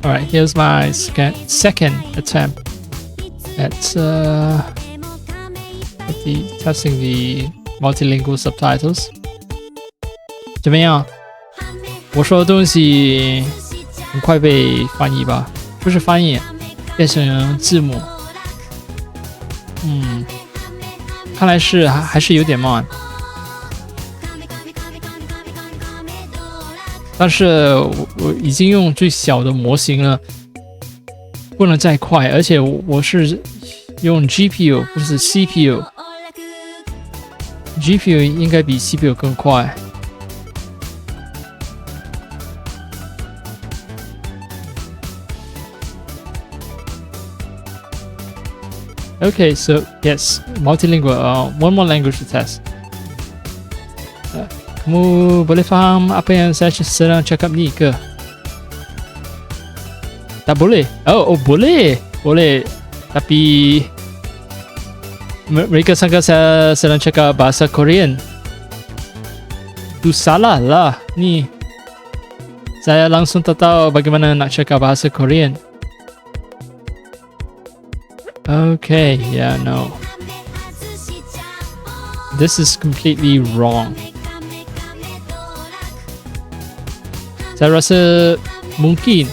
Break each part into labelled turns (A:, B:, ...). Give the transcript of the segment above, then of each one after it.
A: All right, here's my second attempt at testing the multilingual subtitles. 怎么样？我说的东西很快被翻译吧？不是翻译，变成字幕。看来是还是有点慢。但是我已经用最小的模型了，不能再快，而且我是用 GPU 不是 CPU，GPU 应该比 CPU 更快。Okay, so yes, multilingual. One more language to test. Kamu boleh faham apa yang saya sedang cakap ni ke? Tak boleh? Oh boleh. Boleh. Tapi mereka sangka saya sedang cakap bahasa Korean. Itu salah lah. Ni saya langsung tak tahu bagaimana nak cakap bahasa Korean. Okay, yeah, no. This is completely wrong. Saya rasa mungkin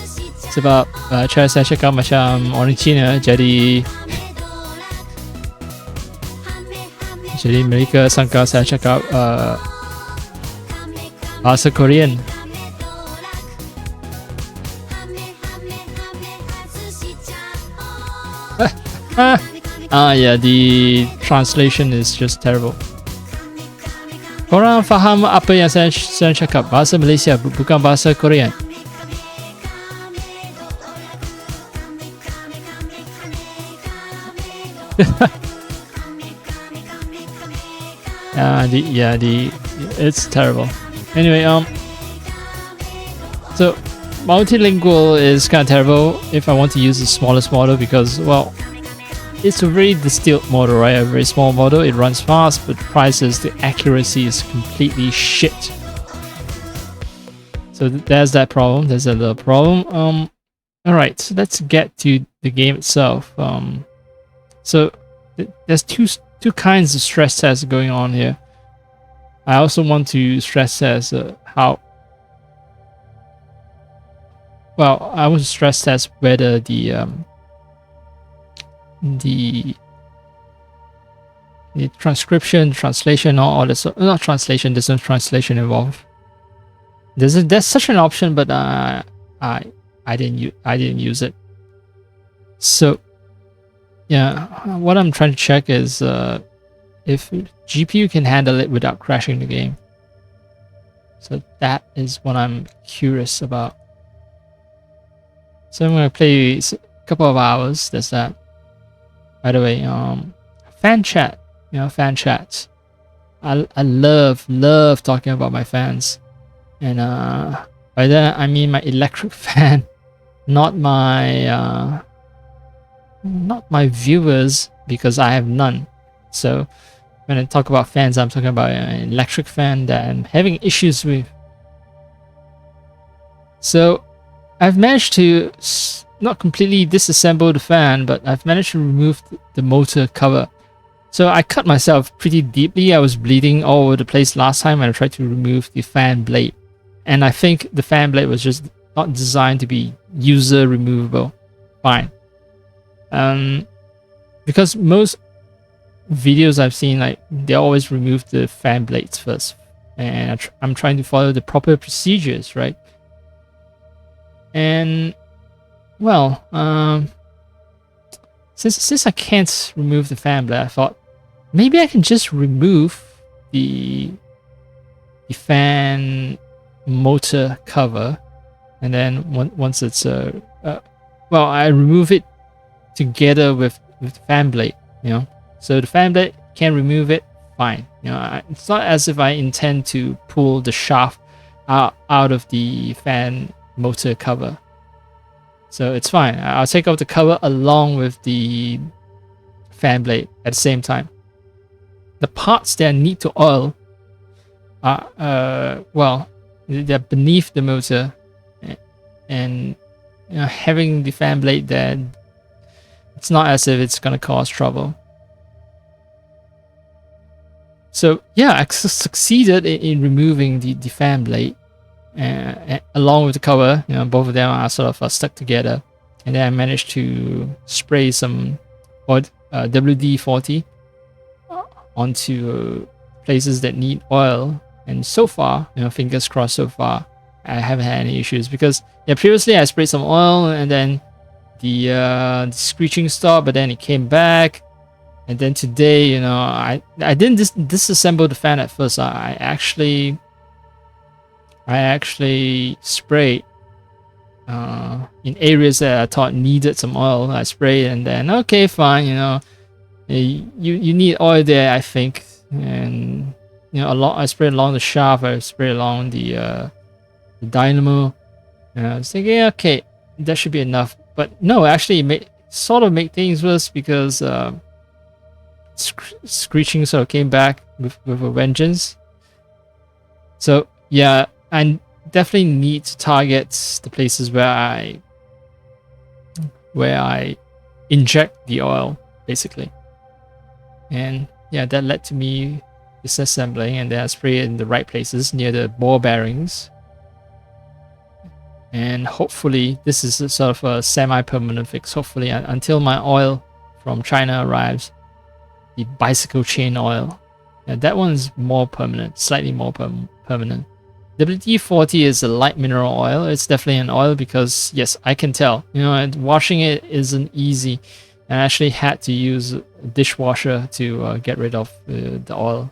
A: sebab cara saya cakap macam orang Cina, jadi mereka sangka saya cakap bahasa Korean. Yeah, the translation is just terrible. Korang faham apa yang saya cakap? Bahasa Malaysia, bukan bahasa Korean. It's terrible. Anyway, so multilingual is kind of terrible if I want to use the smallest model because, well, it's a very distilled model, right? A very small model. It runs fast, but the price is the accuracy is completely shit. So there's that problem. There's a little problem. All right, so let's get to the game itself. So there's two kinds of stress tests going on here. I also want to stress test how. Well, I want to stress test whether the transcription, translation, all this, not translation. There's no translation involved. There's such an option, but I didn't use it. So yeah, what I'm trying to check is if GPU can handle it without crashing the game. So that is what I'm curious about. So I'm gonna play a couple of hours. There's that. By the way, fan chat, fan chats. I love talking about my fans, and by that I mean my electric fan, not my viewers, because I have none. So when I talk about fans, I'm talking about an electric fan that I'm having issues with. So I've managed to not completely disassemble the fan, but I've managed to remove the motor cover. So I cut myself pretty deeply. I was bleeding all over the place last time when I tried to remove the fan blade. And I think the fan blade was just not designed to be user removable. Fine. Because most videos I've seen, like, they always remove the fan blades first. And I'm trying to follow the proper procedures, right? And well, since I can't remove the fan blade, I thought maybe I can just remove the fan motor cover, and then once it's well, I remove it together with the fan blade, so the fan blade can remove it, fine. It's not as if I intend to pull the shaft out of the fan motor cover. So it's fine. I'll take out the cover along with the fan blade at the same time. The parts that need to oil are, well, they're beneath the motor, and having the fan blade there, it's not as if it's gonna cause trouble. So yeah, I succeeded in removing the fan blade, along with the cover. Both of them are sort of stuck together, and then I managed to spray some WD-40 onto places that need oil. And so far, fingers crossed, so far I haven't had any issues, because previously I sprayed some oil and then the screeching stopped, but then it came back. And then today, I didn't disassemble the fan at first. I actually sprayed in areas that I thought needed some oil. I sprayed, and then okay, fine. You need oil there, I think. And I sprayed along the shaft. I sprayed along the dynamo. And I was thinking, okay, that should be enough. But no, actually, it made things worse, because screeching sort of came back with a vengeance. So yeah, I definitely need to target the places where I inject the oil, basically. And yeah, that led to me disassembling, and then I spray it in the right places near the ball bearings. And hopefully this is a sort of a semi-permanent fix, hopefully, until my oil from China arrives. The bicycle chain oil. That one's more permanent, slightly more permanent. WD-40 is a light mineral oil. It's definitely an oil, because yes, I can tell. Washing it isn't easy. I actually had to use a dishwasher to get rid of the oil.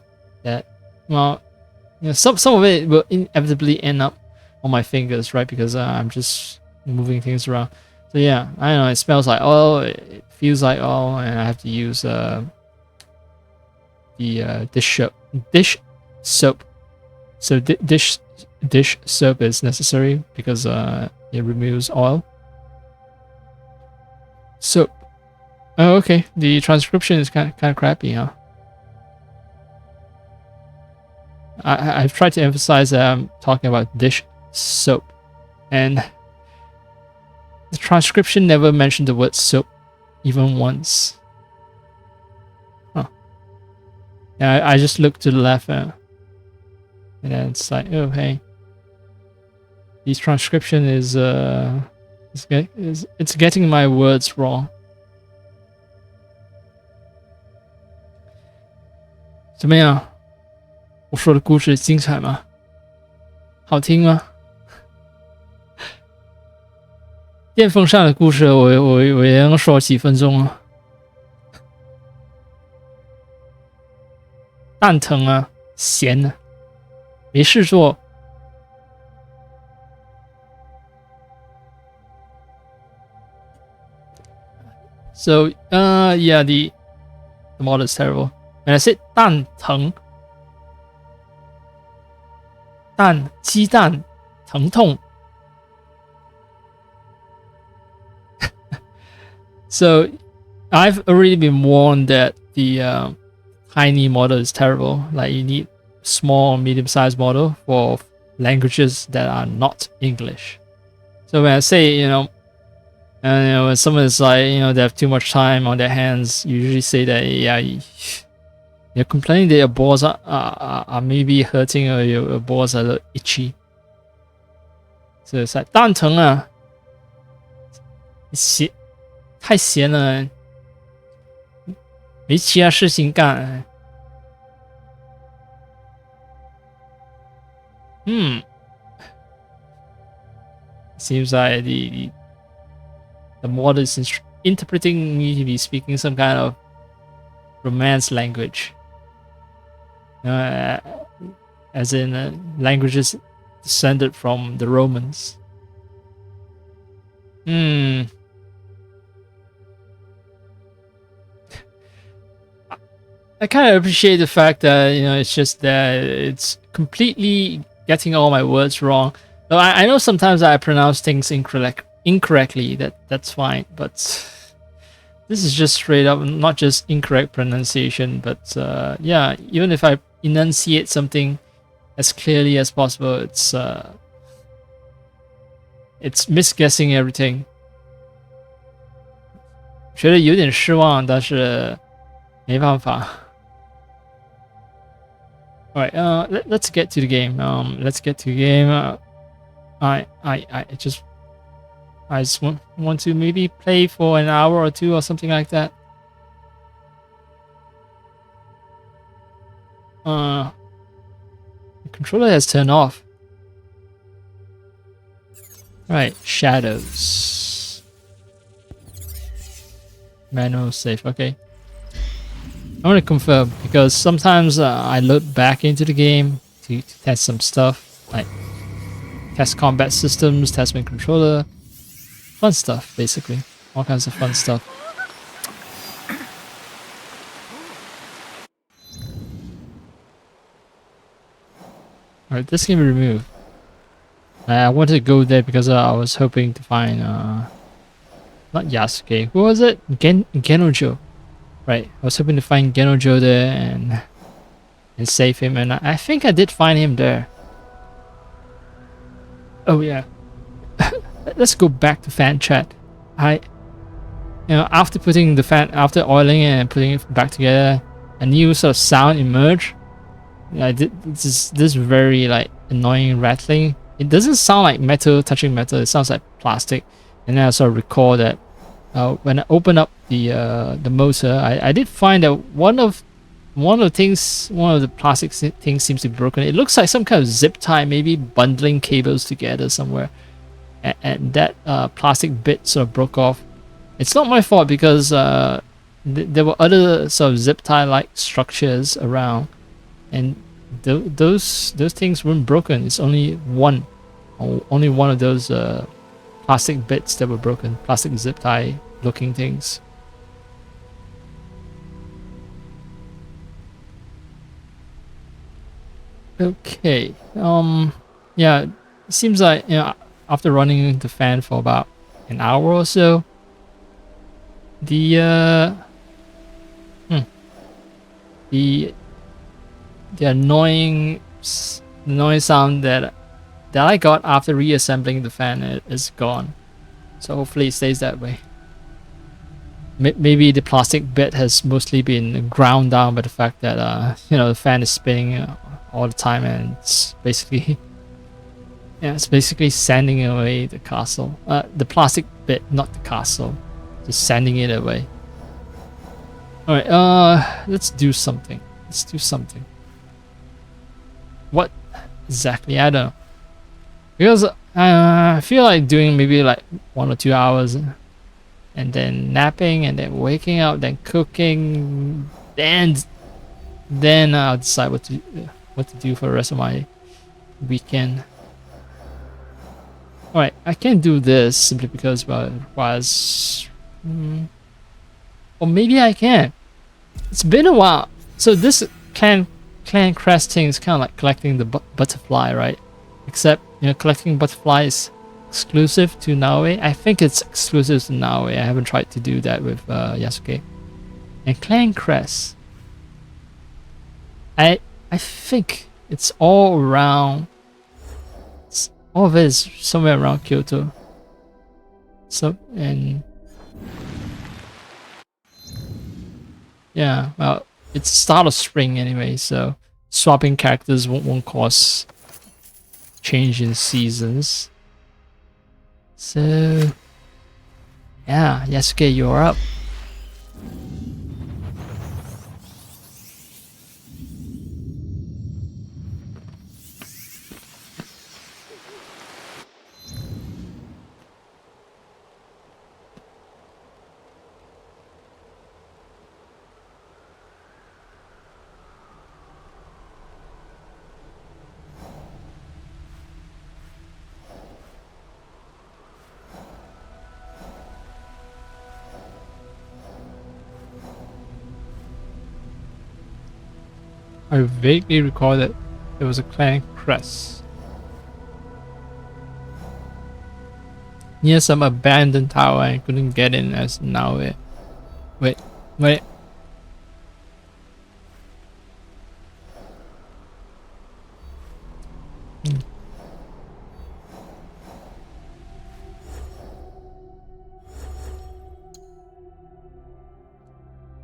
A: Some of it will inevitably end up on my fingers, right? Because I'm just moving things around. So yeah, I don't know. It smells like oil. It feels like oil, and I have to use the dish soap. So dish soap is necessary, because it removes oil. Soap. Oh, okay. The transcription is kind of crappy, huh? I've tried to emphasize that I'm talking about dish soap, and the transcription never mentioned the word soap even once. Huh. Yeah, I just looked to the left, and then it's like, oh hey, this transcription is it's getting my words wrong. 怎么样？我说的故事精彩吗？好听吗？电风扇的故事我也能说几分钟啊。蛋疼啊，闲啊，没事做。So, yeah, the model is terrible. When I said 蛋疼，鸡蛋疼痛。So, I've already been warned that the tiny model is terrible. Like, you need small, medium-sized model for languages that are not English. So when I say, when someone is like, they have too much time on their hands, you usually say that, yeah, you're complaining that your balls are maybe hurting, or your balls are a little itchy. So it's like 蛋疼啊，太闲了，没其他事情干。Seems like the model is interpreting me to be speaking some kind of romance language. As in languages descended from the Romans. I kind of appreciate the fact that, it's just that it's completely getting all my words wrong. Though I know sometimes I pronounce things incorrectly, that's fine, but this is just straight up, not just incorrect pronunciation, but yeah, even if I enunciate something as clearly as possible, it's misguessing everything. 觉得有点失望，但是没办法。All right, let's get to the game. Let's get to the game. I just want to maybe play for an hour or two or something like that. The controller has turned off. Right, shadows. Manual save. Okay. I want to confirm because sometimes I load back into the game to test some stuff, like test combat systems, test my controller, fun stuff basically, all kinds of fun stuff. Alright, this can be removed. I wanted to go there because I was hoping to find not Yasuke. Who was it? Genojo. Right, I was hoping to find Genojo there and save him, and I think I did find him there. Oh yeah. Let's go back to fan chat. After putting the fan, after oiling it and putting it back together, a new sort of sound emerged. I did this very like annoying rattling. It doesn't sound like metal touching metal. It sounds like plastic. And then I sort of recall that when I opened up the motor, I did find that one of the plastic things seems to be broken. It looks like some kind of zip tie, maybe bundling cables together somewhere. And that plastic bit sort of broke off. It's not my fault because there were other sort of zip tie like structures around, and those things weren't broken. It's only one of those plastic bits that were broken, plastic zip tie looking things. Okay. Yeah, it seems like after running the fan for about an hour or so, the annoying sound that I got after reassembling the fan is gone. So hopefully it stays that way. Maybe the plastic bit has mostly been ground down by the fact that the fan is spinning all the time, and it's basically it's basically sanding away the castle. The plastic bit, not the castle, just sanding it away. All right, let's do something. What exactly? I don't know. Because I feel like doing maybe like 1 or 2 hours, and then napping, and then waking up, then cooking, then I'll decide what to do for the rest of my weekend. All right, I can't do this simply because it requires. Or maybe I can. It's been a while. So this clan crest thing is kind of like collecting the butterfly, right? Except collecting butterfly is exclusive to Naoe. I think it's exclusive to Naoe. I haven't tried to do that with Yasuke. And clan crest, I think it's all around. All of it is somewhere around Kyoto. So yeah, well, it's start of spring anyway, so swapping characters won't cause change in seasons. So yeah, Yasuke, you're up. I vaguely recall that there was a clan crest near some abandoned tower and couldn't get in as now it. Wait.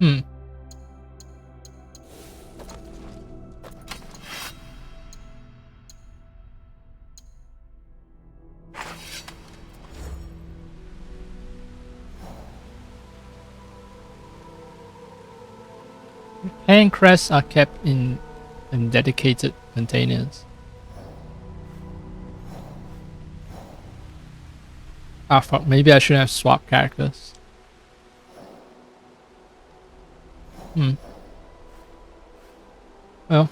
A: Hmm. Hand crests are kept in dedicated containers. Ah, fuck. Maybe I shouldn't have swapped characters. Hmm. Well.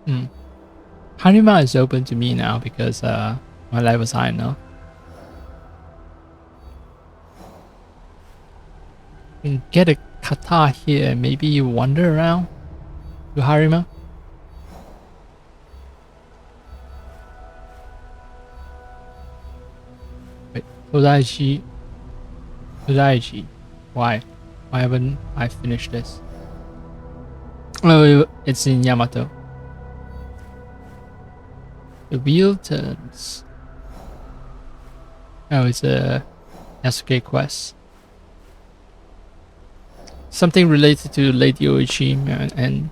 A: Hmm. Harima is open to me now because my level's high enough. You can get a kata here. Maybe you wander around to Harima. Wait, Todaiji. Todaiji. Why? Why haven't I finished this? Oh, it's in Yamato. The wheel turns. Oh, it's a Yasuke quest. Something related to Lady Oichi and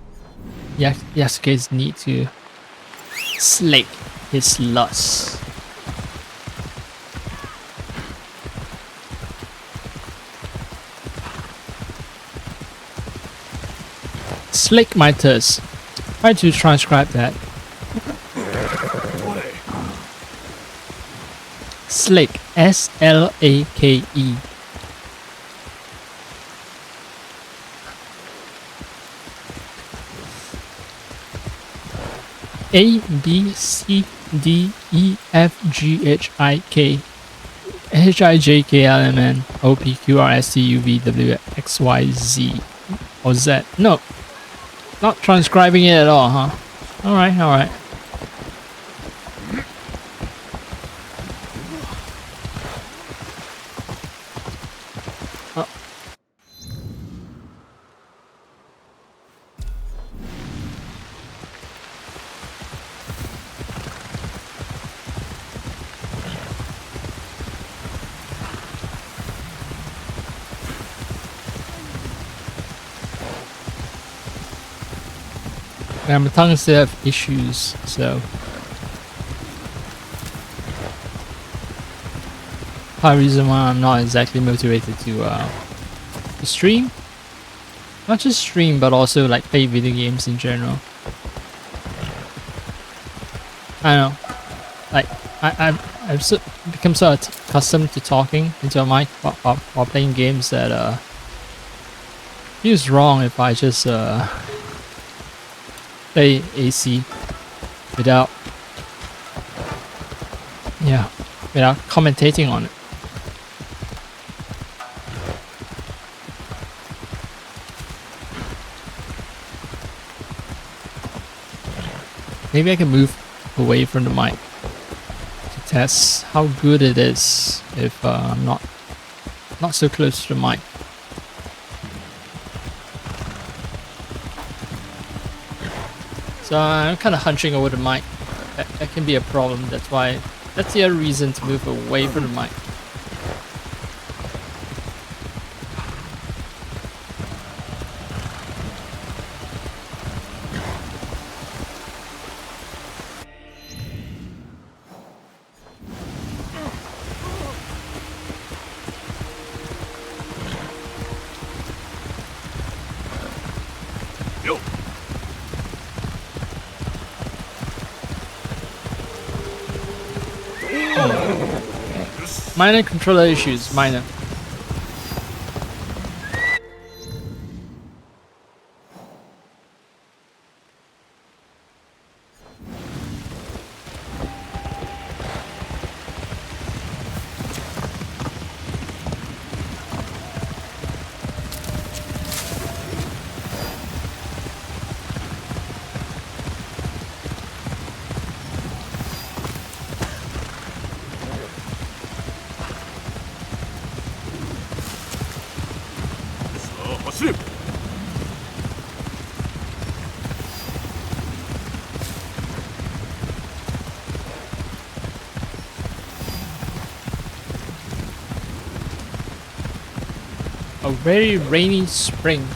A: Yasuke's need to slake his lust. Slake my thirst. Try to transcribe that. Slake. S-L-A-K-E. A B C D E F G H I K H I J K L M N O P Q R S T U V W X Y Z or Z. No, not transcribing it at all, huh? Alright, alright. Yeah, my tongue still have issues, so part reason why I'm not exactly motivated to stream. Not just stream, but also like play video games in general. I don't know, like I've become so accustomed to talking into a mic while playing games that feels wrong if I just play AC without without commentating on it. Maybe I can move away from the mic to test how good it is if I'm not so close to the mic. So I'm kind of hunching over the mic. That can be a problem. That's the other reason to move away from the mic. Minor controller issues, minor. a very rainy spring.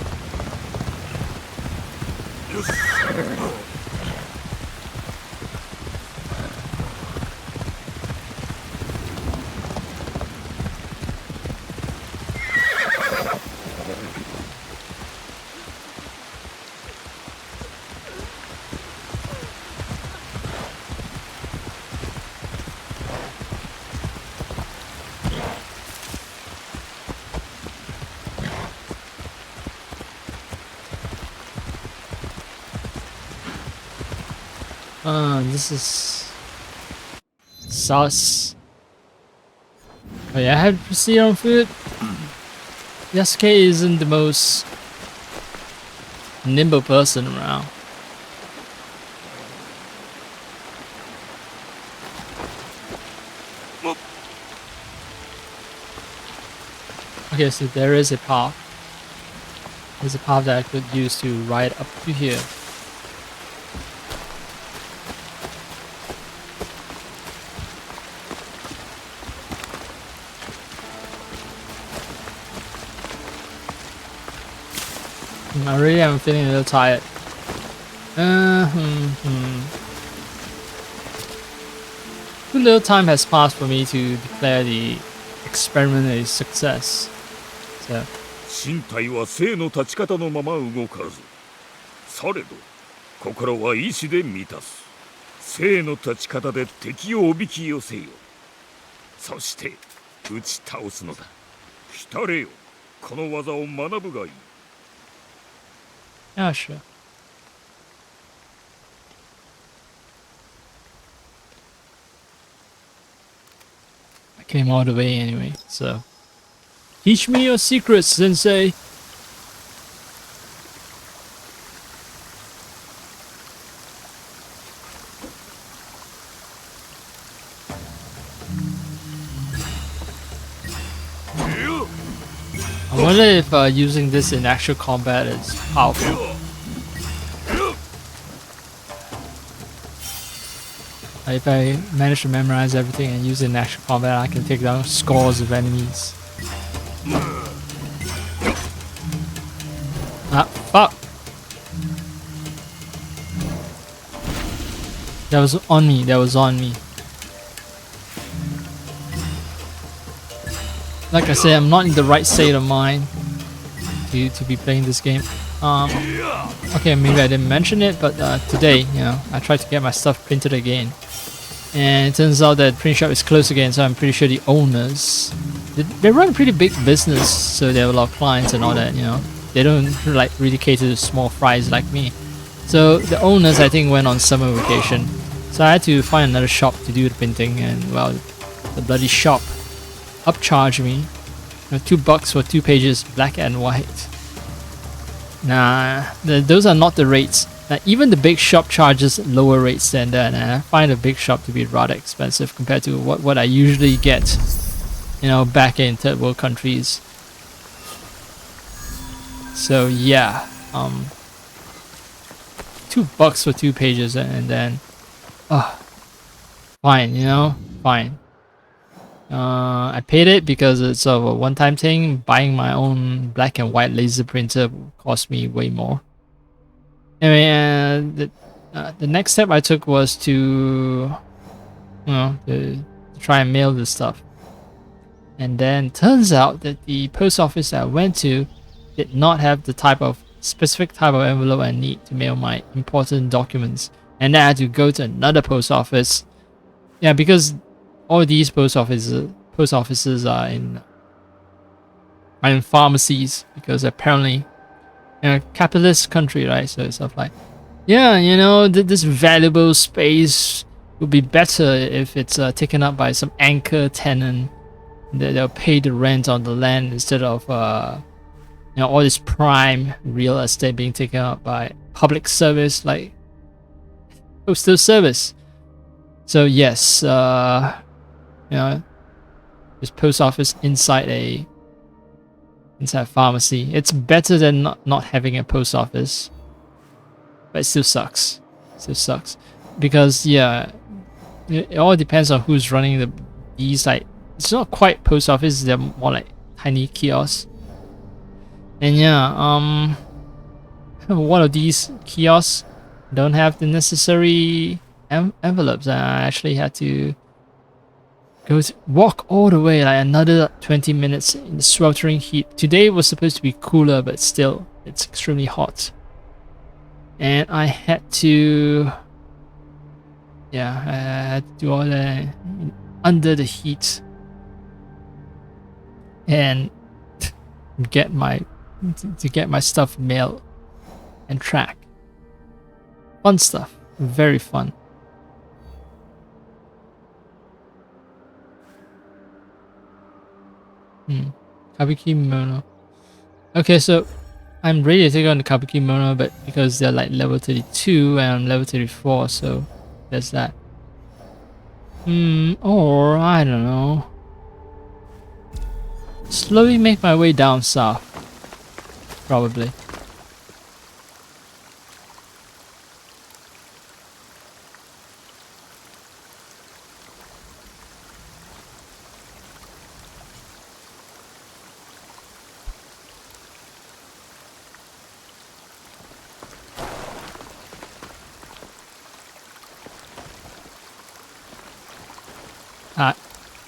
A: This is sauce. Oh yeah, I have to proceed on food. Yasuke isn't the most nimble person around. Okay, so there is a path. There's a path that I could use to ride up to here. I really am feeling a little tired. Too little time has passed for me to declare the experiment a success. So.
B: 身体は生の立ち方のまま動かず、されど心は意志で満たす。生の立ち方で敵をおびき寄せよ。そして打ち倒すのだ。浸れよ。この技を学ぶがいい。
A: Yeah, sure. I came all the way anyway, so. Teach me your secrets, Sensei! I wonder if using this in actual combat is powerful. If I manage to memorize everything and use it in actual combat, I can take down scores of enemies. Ah, fuck! That was on me, that was on me. Like I said, I'm not in the right state of mind to be playing this game. Okay, maybe I didn't mention it, but today, you know, I tried to get my stuff printed again. And it turns out that print shop is closed again, so I'm pretty sure the owners, they run a pretty big business, so they have a lot of clients and all that, you know. They don't like really cater to small fries like me. So the owners, I think, went on summer vacation. So I had to find another shop to do the printing, and well, the bloody shop upcharged me, you know, $2 for 2 pages, black and white. Nah, those are not the rates. Even the big shop charges lower rates than that, and I find a big shop to be rather expensive compared to what I usually get, you know, back in third world countries. So yeah, $2 for 2 pages, and then, fine, you know, fine. I paid it because it's a one-time thing. Buying my own black and white laser printer cost me way more. Anyway, the next step I took was to, you know, to try and mail this stuff. And then turns out that the post office I went to did not have the specific type of envelope I need to mail my important documents. And then I had to go to another post office. Yeah, because all these post offices are in pharmacies, because apparently in a capitalist country, right? So it's stuff like, yeah, you know, this valuable space would be better if it's taken up by some anchor tenant. They'll pay the rent on the land instead of you know, all this prime real estate being taken up by public service like postal service. So yes, you know, this post office inside a pharmacy. It's better than not having a post office, but it still sucks. It still sucks because yeah, it all depends on who's running these, like, it's not quite post office. They're more like tiny kiosks. And yeah, one of these kiosks don't have the necessary envelopes. I actually had to walk all the way like another 20 minutes in the sweltering heat. Today was supposed to be cooler, but still, it's extremely hot. And I had to, yeah, I had to do all that under the heat and get my stuff mailed and tracked. Fun stuff, very fun. Kabuki Mono. Okay, so I'm ready to take on the Kabuki Mono, but because they're like level 32 and I'm level 34, so there's that. Or I don't know. Slowly make my way down south. Probably.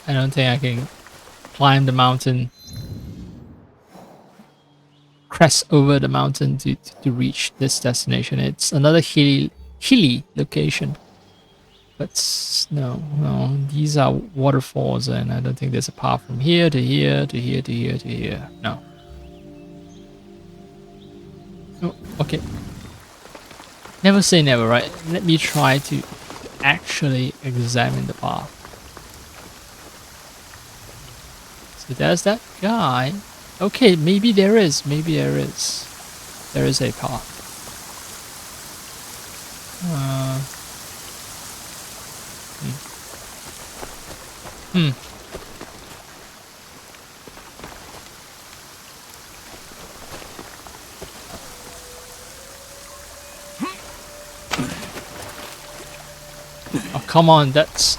A: I don't think I can climb the mountain, crest over the mountain to reach this destination. It's another hilly location. But no, these are waterfalls, and I don't think there's a path from here to here to here to here to here. No. Oh, okay. Never say never, right? Let me try to actually examine the path. So there's that guy. Okay, maybe there is. Maybe there is. There is a path. Oh, come on, that's...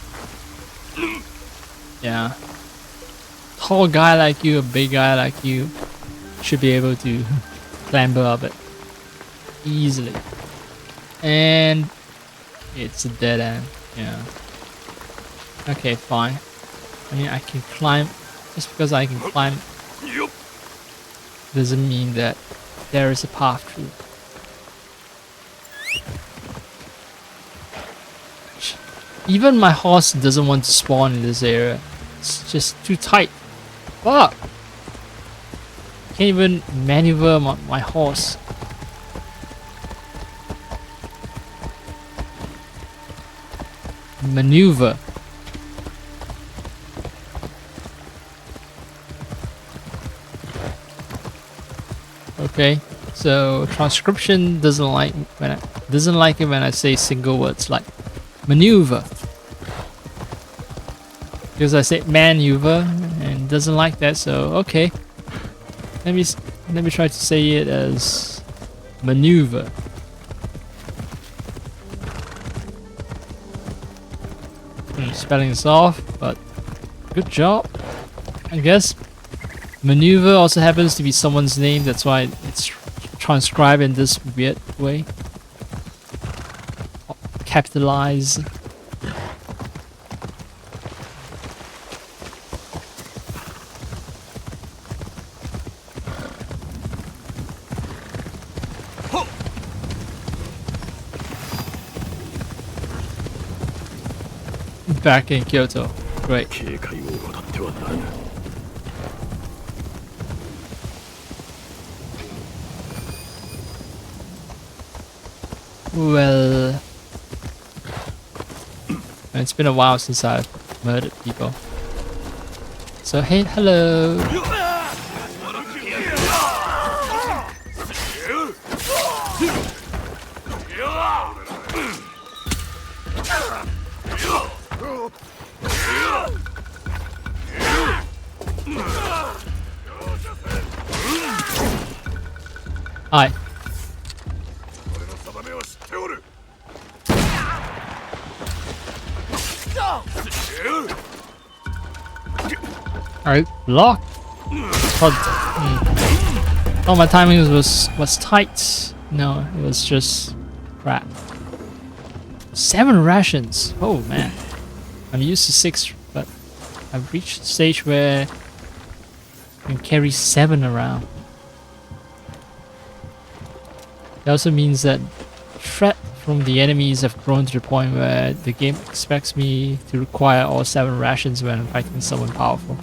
A: Yeah. Tall guy like you, a big guy like you, should be able to clamber up it easily. And it's a dead end, yeah. Okay, fine. I mean, I can climb. Just because I can climb doesn't mean that there is a path through. Even my horse doesn't want to spawn in this area. It's just too tight. Fuck! Can't even maneuver my horse. Maneuver. Okay, so transcription doesn't like it when I say single words like maneuver. Because I said maneuver and doesn't like that, so okay. Let me try to say it as maneuver. Spelling this off, but good job. I guess maneuver also happens to be someone's name, that's why it's transcribed in this weird way. Capitalize. Back in Kyoto. Great. Well, it's been a while since I've murdered people. So hey, hello. Hi. Alright, block. Oh, my timing was tight. No, it was just crap. 7 rations. Oh man, I'm used to 6, but I've reached a stage where I can carry 7 around. It also means that threat from the enemies have grown to the point where the game expects me to require all 7 rations when I'm fighting someone powerful.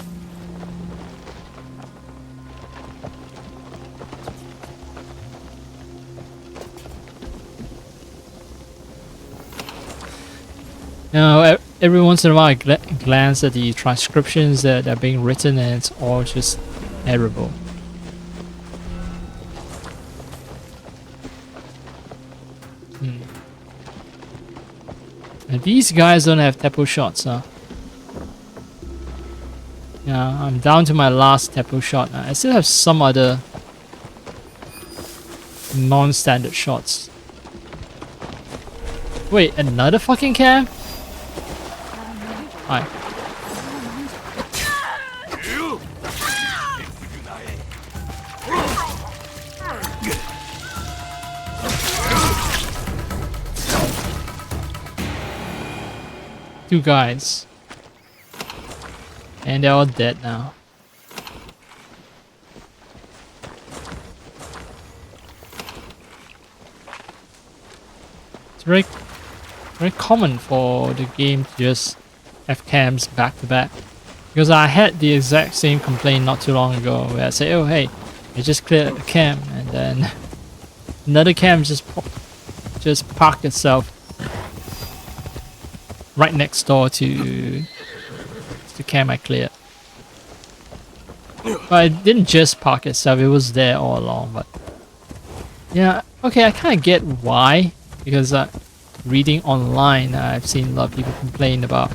A: Now, every once in a while I glance at the transcriptions that are being written and it's all just terrible. And these guys don't have tempo shots, huh? Yeah, I'm down to my last tempo shot now. I still have some other non-standard shots. Wait, another fucking cam? Hi. Two guys. And they're all dead now. It's very common for the game to just have cams back to back. Because I had the exact same complaint not too long ago where I say, oh hey, I just cleared a cam and then another cam just parked itself right next door to the cam I cleared. But it didn't just park itself, it was there all along. But yeah, okay, I kind of get why, because reading online, I've seen a lot of people complain about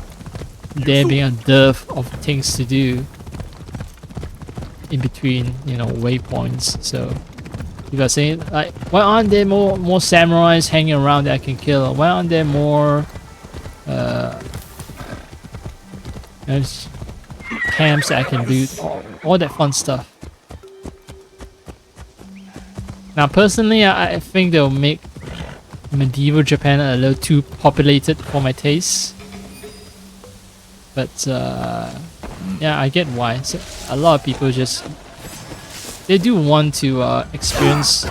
A: there being a dearth of things to do in between, you know, waypoints. So people are saying, like, why aren't there more samurais hanging around that I can kill? Why aren't there more camps that I can do? All that fun stuff. Now, personally, I think they'll make medieval Japan a little too populated for my taste. But yeah, I get why. So a lot of people just they do want to experience.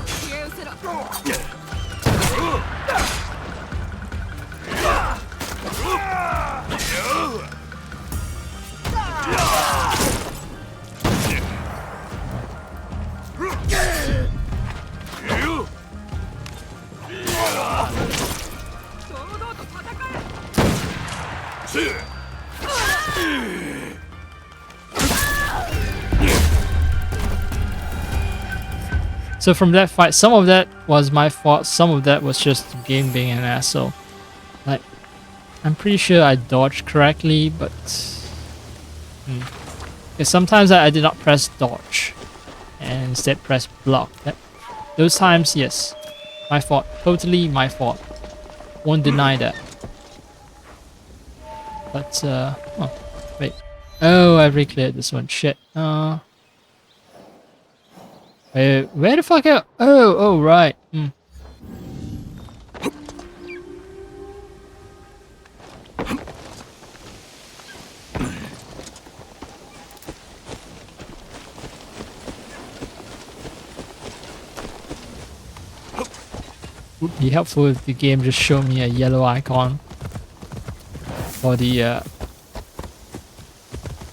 A: So from that fight, some of that was my fault, some of that was just the game being an asshole. Like, I'm pretty sure I dodged correctly, but sometimes I did not press dodge and instead press block. Those times, yes, my fault, totally my fault. Won't deny that. But oh, wait. Oh, I've re-cleared this one. Shit. Where the fuck out? Oh, right. Would be helpful if the game just showed me a yellow icon for the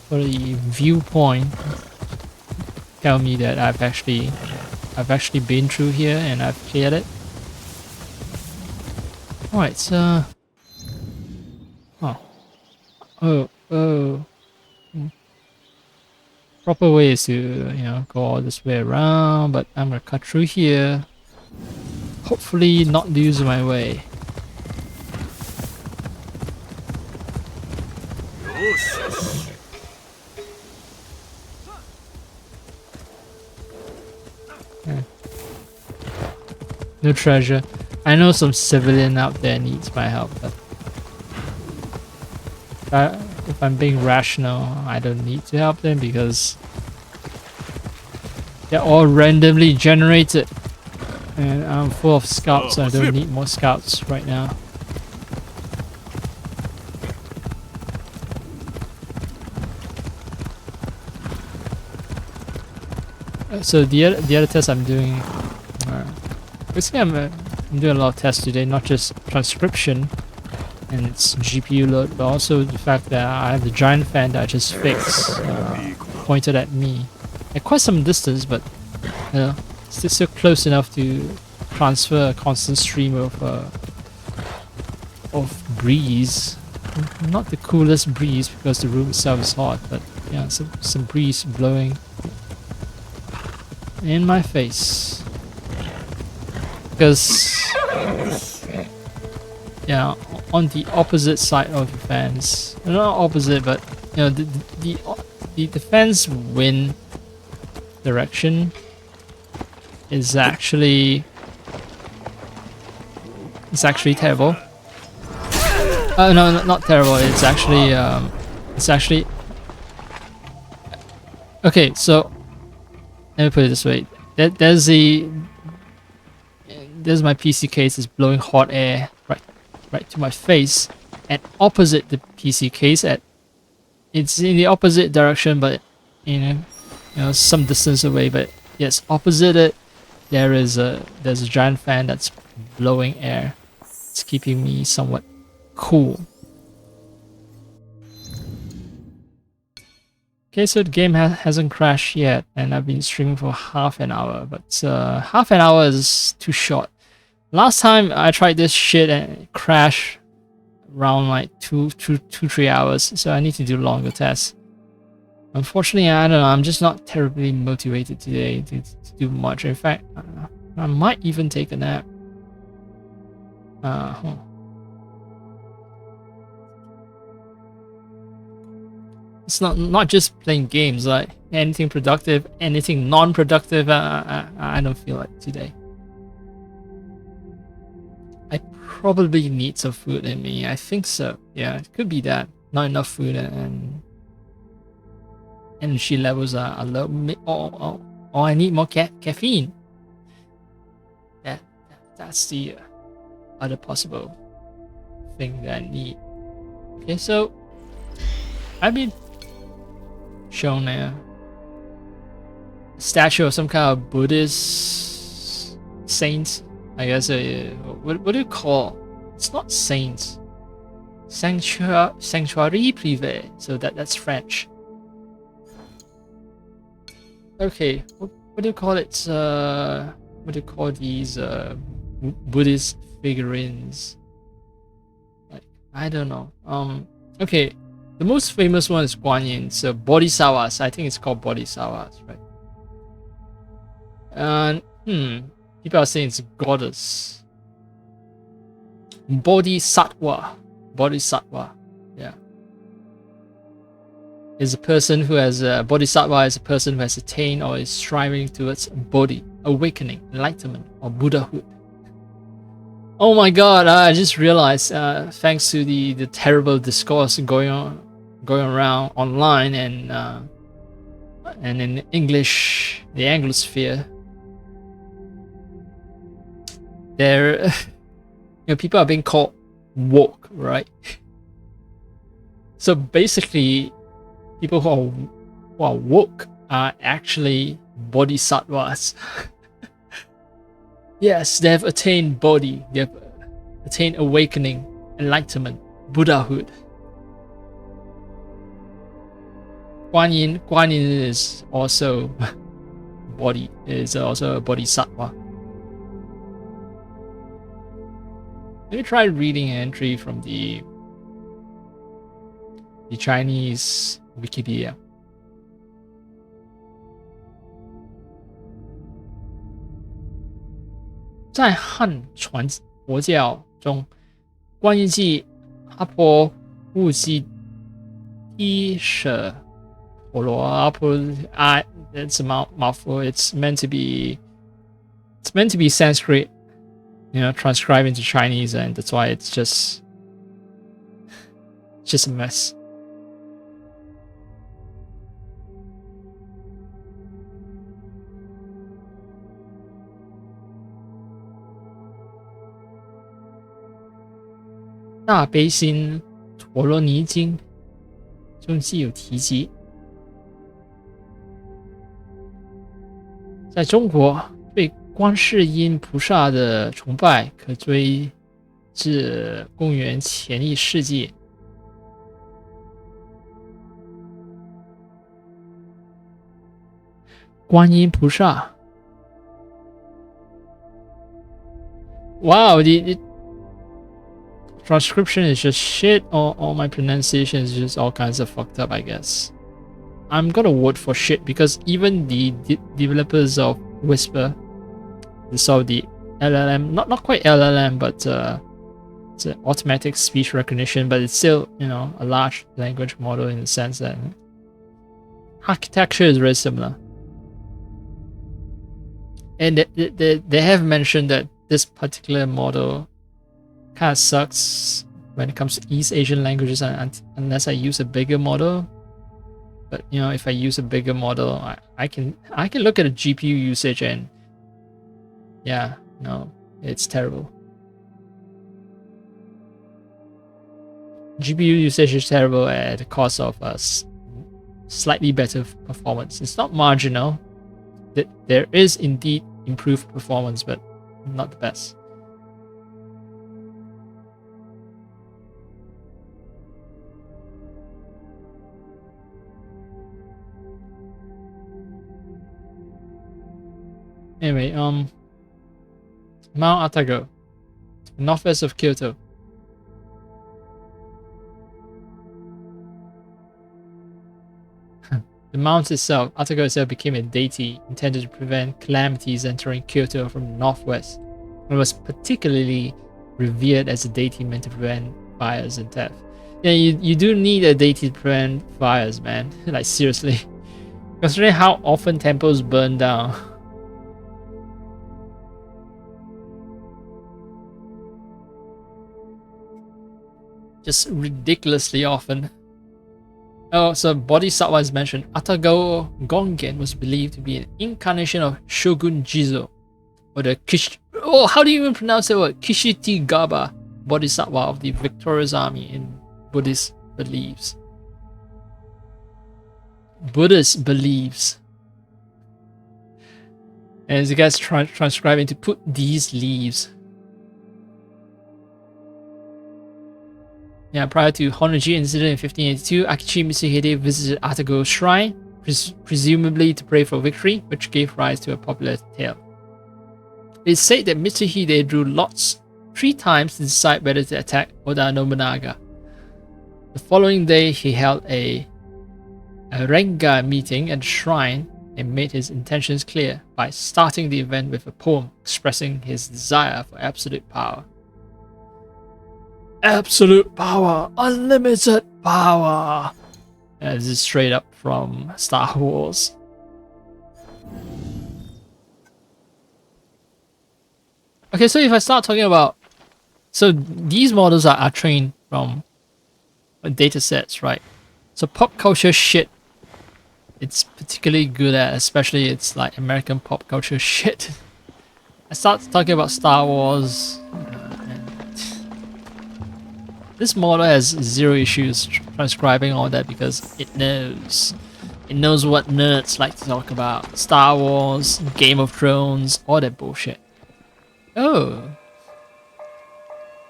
A: viewpoint. Tell me that I've actually been through here and I've cleared it. Alright, so proper way is to, you know, go all this way around, but I'm gonna cut through here. Hopefully not lose my way. No treasure. I know some civilian out there needs my help, but if I'm being rational, I don't need to help them because They're all randomly generated. And I'm full of scouts, so I don't need more scouts right now. So the other test I'm doing, basically I'm doing a lot of tests today, not just transcription and its GPU load, but also the fact that I have the giant fan that I just fixed, pointed at me at quite some distance, but you know, still close enough to transfer a constant stream of breeze. Not the coolest breeze because the room itself is hot, but yeah, some breeze blowing in my face. Because yeah, on the opposite side of the fans, not opposite, but you know, the fans wind direction is actually terrible. No, not terrible. It's actually okay. So let me put it this way: there's my PC case is blowing hot air right to my face, and opposite the PC case it's in the opposite direction, but you know some distance away. But yes, opposite it, there's a giant fan that's blowing air. It's keeping me somewhat cool. Okay, so the game hasn't crashed yet, and I've been streaming for half an hour, but half an hour is too short. Last time I tried this shit and it crashed around like 3 hours, so I need to do longer tests. Unfortunately, I don't know, I'm just not terribly motivated today to do much. In fact, I might even take a nap. It's not just playing games, like anything productive, anything non-productive, I don't feel like today. I probably need some food in me. I think so. Yeah, it could be that. Not enough food and energy levels are low. Or I need more caffeine. That's the other possible thing that I need. Okay, so I've been shown a statue of some kind of Buddhist saint. I guess what do you call? It's not saints. Sanctuary privé. So that's French. Okay, what do you call it? What do you call these Buddhist figurines? Like I don't know. Okay, the most famous one is Guan Yin. So Bodhisattvas. I think it's called Bodhisattvas, right? And people are saying it's goddess. Bodhisattva. Yeah. Is a person who has Bodhisattva is a person who has attained or is striving towards Bodhi, awakening, enlightenment, or Buddhahood. Oh my god, I just realized, thanks to the terrible discourse going around online and in English, the Anglosphere, there people are being called woke, right? So basically, people who are woke are actually bodhisattvas. Yes, they have attained Bodhi, they have attained awakening, enlightenment, Buddhahood. Guan Yin is also is also a bodhisattva. Let me try reading an entry from the Chinese Wikipedia. 在汉传佛教中，观音记阿婆悟记一舍婆罗阿婆 it's a mouthful. It's meant to be Sanskrit, transcribed into Chinese, and that's why it's just a mess. 大悲心陀罗尼经中既有提及。在中国，对观世音菩萨的崇拜可追至公元前1世纪。观音菩萨 Wow, the transcription is just shit. All my pronunciation is just all kinds of fucked up, I guess. I'm gonna vote for shit because even the developers of Whisper, so the LLM, not quite LLM, but it's an automatic speech recognition, but it's still, you know, a large language model in the sense that architecture is very similar. And they have mentioned that this particular model kind of sucks when it comes to East Asian languages unless I use a bigger model. But you know, if I use a bigger model, I can look at the GPU usage and yeah, no, it's terrible. GPU usage is terrible at the cost of slightly better performance. It's not marginal. There is indeed improved performance, but not the best. Anyway, Mount Atago, northwest of Kyoto. The mount itself, Atago itself, became a deity intended to prevent calamities entering Kyoto from the northwest. It was particularly revered as a deity meant to prevent fires and theft. Yeah, you do need a deity to prevent fires, man. Like, seriously. Considering how often temples burn down. Just ridiculously often. Oh, so Bodhisattva is mentioned. Atago Gongen was believed to be an incarnation of Shogun Jizo, or the how do you even pronounce that word? Kishitigaba Bodhisattva of the victorious army in Buddhist beliefs. Buddhist beliefs. And as you guys transcribing to put these leaves. Yeah, prior to Honnoji incident in 1582, Akichi Mitsuhide visited Atago's shrine, presumably to pray for victory, which gave rise to a popular tale. It is said that Mitsuhide drew lots 3 times to decide whether to attack Oda Nobunaga. The following day, he held a Renga meeting at the shrine and made his intentions clear by starting the event with a poem expressing his desire for absolute power. Absolute power, unlimited power. This is straight up from Star Wars. Okay, so if I start talking about, so these models are trained from data sets, right? So pop culture shit, it's particularly good at, especially it's like American pop culture shit. I start talking about Star Wars. This model has 0 issues transcribing all that because it knows what nerds like to talk about. Star Wars, Game of Thrones, all that bullshit. Oh,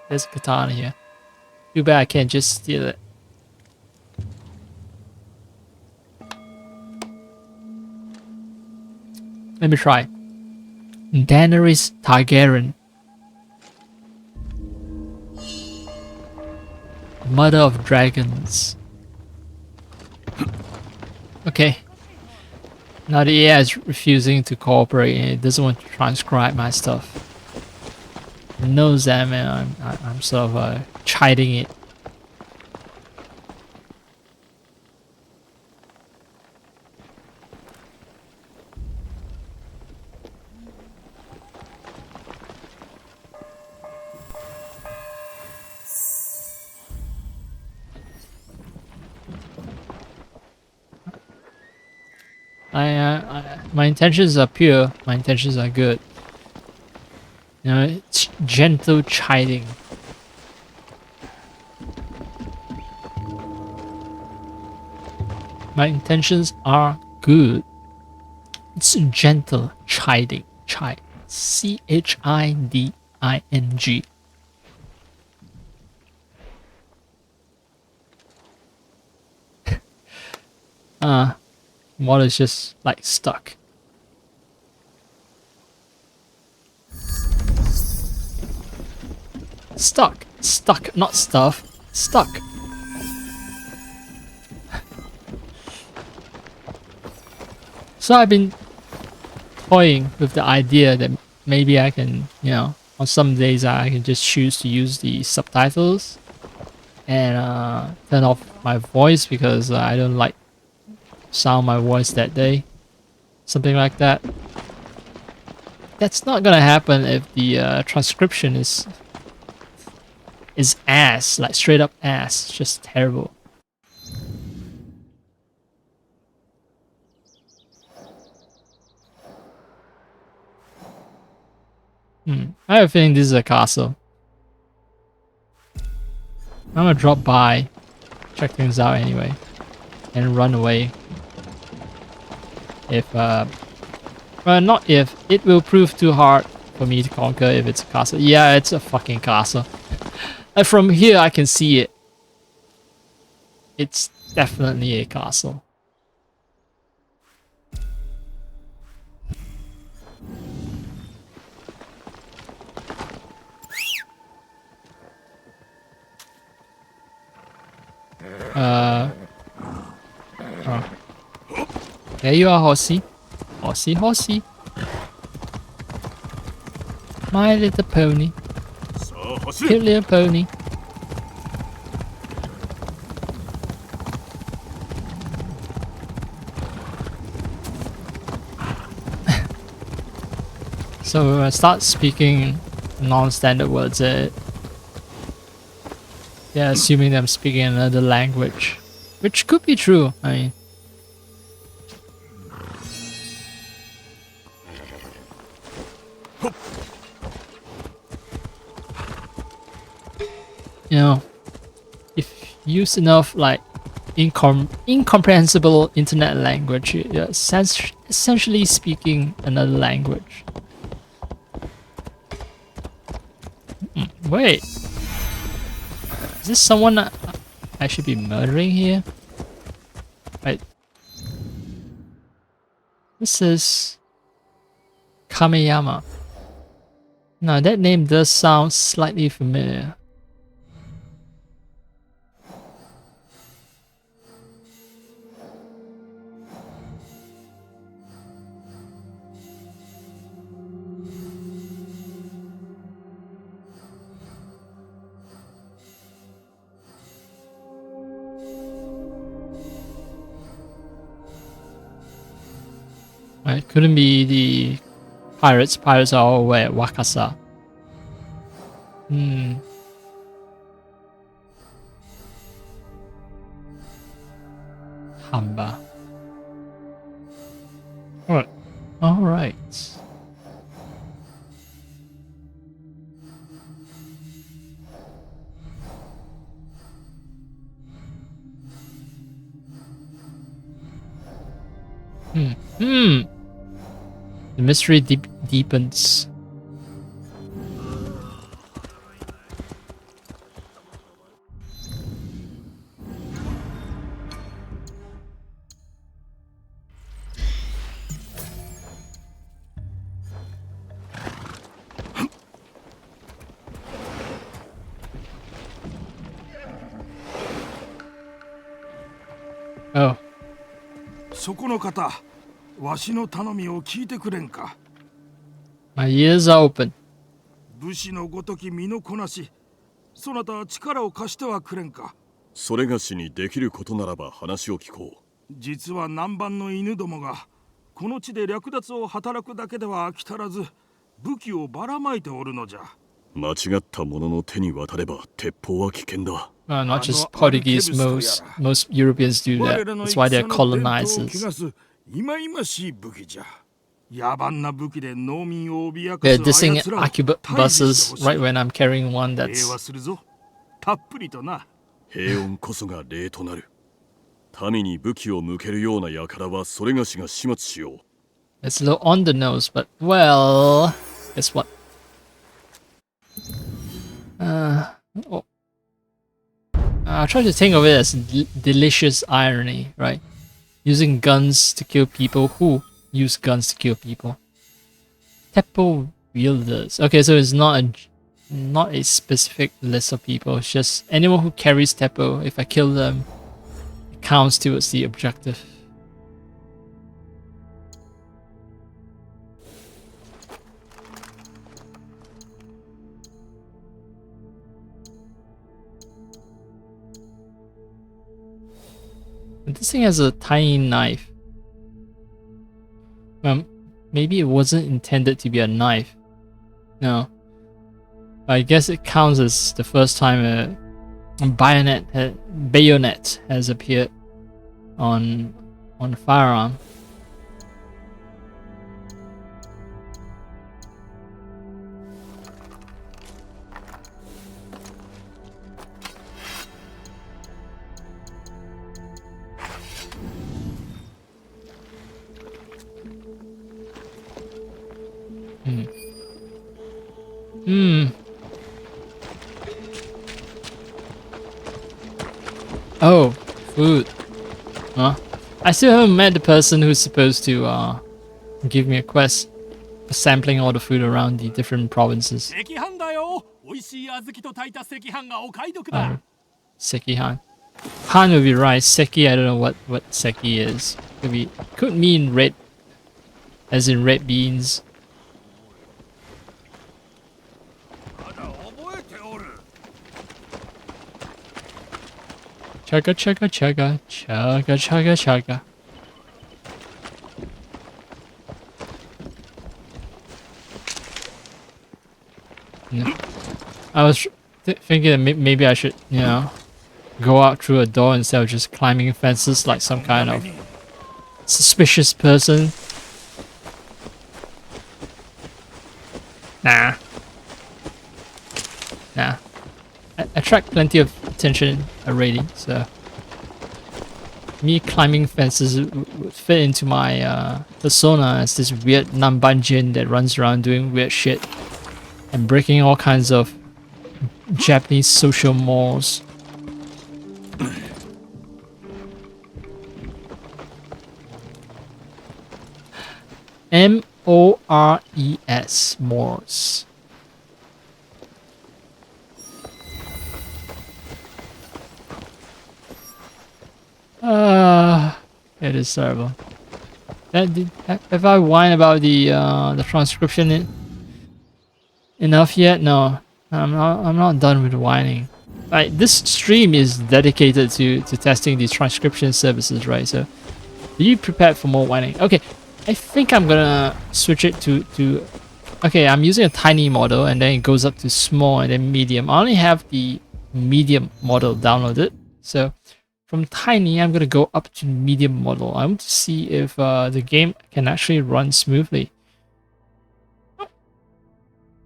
A: there's a katana here. Too bad I can't just steal it. Let me try. Daenerys Targaryen, Mother of Dragons. Okay. Now the AI is refusing to cooperate and it doesn't want to transcribe my stuff. It knows that, man. I'm sort of chiding it. My intentions are pure. My intentions are good. You know, it's gentle chiding. My intentions are good. It's gentle chiding. Chide. Chiding. Water's just like stuck. Stuck, not stuff. Stuck. So I've been toying with the idea that maybe I can, on some days I can just choose to use the subtitles and turn off my voice because I don't like sound my voice that day. Something like that. That's not gonna happen if the transcription is ass, like straight up ass. It's just terrible. I have a feeling this is a castle. I'm gonna drop by, check things out anyway, and run away. If well, not if, it will prove too hard for me to conquer if it's a castle. Yeah, it's a fucking castle. And from here I can see it. It's definitely a castle. Oh. There you are, horsey. Horsey, horsey. My little pony. Cute little pony. So start speaking non-standard words. Yeah, assuming I'm speaking another language, which could be true. I mean, if you use enough like incomprehensible internet language, you're essentially speaking another language. Wait, is this someone I should be murdering here? Right. This is Kameyama. Now that name does sound slightly familiar. It couldn't be the pirates. Pirates are all where Wakasa. Hamba. Alright. Alright. The mystery deepens. Oh.
C: そこの方、わしの頼みを聞いてくれんか。
A: My ears are open.
C: 武士のごとき身のこなし、そなた力を貸してはくれんか。
D: それがしにできることならば話を聞こう。
C: 実は南蛮の犬どもがこの地で略奪を働くだけでは飽き足らず、武器をばらまいておるのじゃ。
D: 間違った者の手に渡れば鉄砲は危険だ。
A: Not just Portuguese, most Europeans do that. That's why they're colonizers. They're dissing arquebuses right when I'm carrying one that's...
D: 平穏こそが礼となる。民に武器を向けるような輩はそれがしが始末しよう。
A: It's a little on the nose, but well, guess what? Oh. I try to think of it as delicious irony, right? Using guns to kill people who use guns to kill people. Teppo wielders. Okay, so it's not a specific list of people. It's just anyone who carries Teppo. If I kill them, it counts towards the objective. But this thing has a tiny knife. Maybe it wasn't intended to be a knife. No. I guess it counts as the first time a bayonet has appeared on a firearm. Oh, food. Huh? I still haven't met the person who's supposed to give me a quest for sampling all the food around the different provinces. Sekihan. Han would be rice. Seki, I don't know what seki is. Could mean red, as in red beans. Chugga chugga chugga chugga chugga chugga. Yeah. I was thinking that maybe I should, go out through a door instead of just climbing fences like some kind of suspicious person. Nah. I attract plenty of attention already, so me climbing fences would fit into my persona as this weird Nambanjin that runs around doing weird shit and breaking all kinds of Japanese social mores. M-O-R-E-S, mores. It is terrible. Have I whined about the transcription enough yet? No, I'm not done with whining. Like, this stream is dedicated to testing these transcription services, right? So, be prepared for more whining. Okay, I think I'm gonna switch it to. Okay, I'm using a tiny model, and then it goes up to small and then medium. I only have the medium model downloaded, so. From tiny, I'm gonna go up to medium model. I want to see if the game can actually run smoothly.